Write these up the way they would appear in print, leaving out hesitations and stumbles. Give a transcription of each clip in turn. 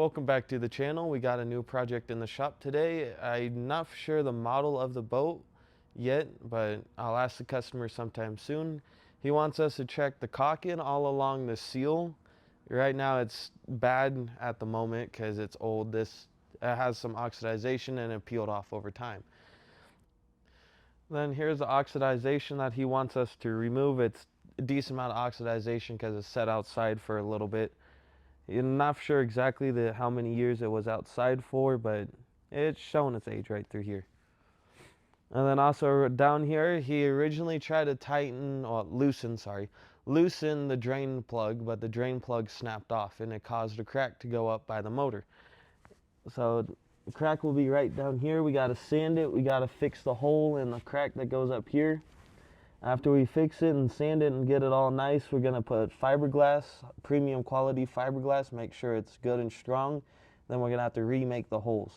Welcome back to the channel. We got a new project in the shop today. I'm not sure the model of the boat yet, but I'll ask the customer sometime soon. He wants us to check the caulking all along the seal. Right now it's bad at the moment because it's old. This has some oxidation and it peeled off over time. Then here's the oxidation that he wants us to remove. It's a decent amount of oxidation because it's set outside for a little bit. I'm not sure exactly how many years it was outside for, but it's showing its age right through here. And then also down here, he originally tried to loosen the drain plug, but the drain plug snapped off and it caused a crack to go up by the motor. So the crack will be right down here. We got to sand it. We got to fix the hole in the crack that goes up here. After we fix it and sand it and get it all nice, we're going to put fiberglass, premium quality fiberglass, make sure it's good and strong. Then we're going to have to remake the holes.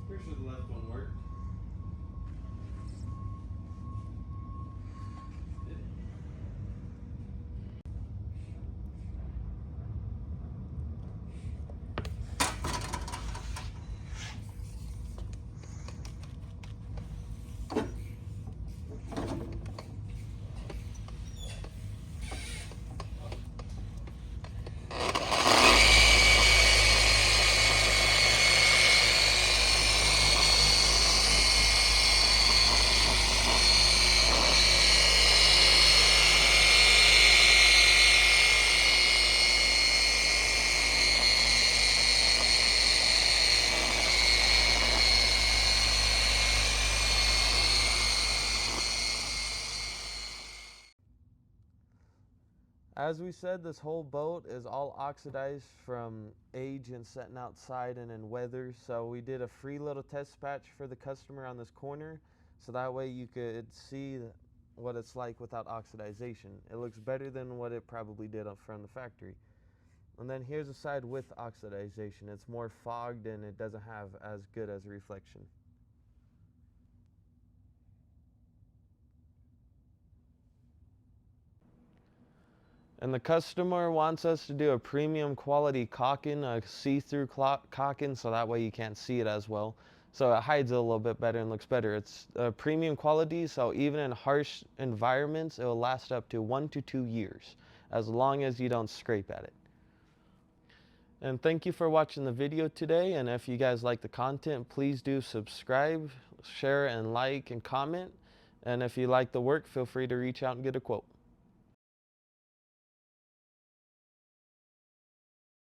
Pretty sure the left one worked. As we said, this whole boat is all oxidized from age and sitting outside and in weather. So we did a free little test patch for the customer on this corner. So that way you could see what it's like without oxidization. It looks better than what it probably did up from the factory. And then here's the side with oxidization. It's more fogged and it doesn't have as good as reflection. And the customer wants us to do a premium quality caulking, a see-through caulking, so that way you can't see it as well. So it hides it a little bit better and looks better. It's premium quality, so even in harsh environments, it will last up to 1 to 2 years, as long as you don't scrape at it. And thank you for watching the video today. And if you guys like the content, please do subscribe, share, and like, and comment. And if you like the work, feel free to reach out and get a quote.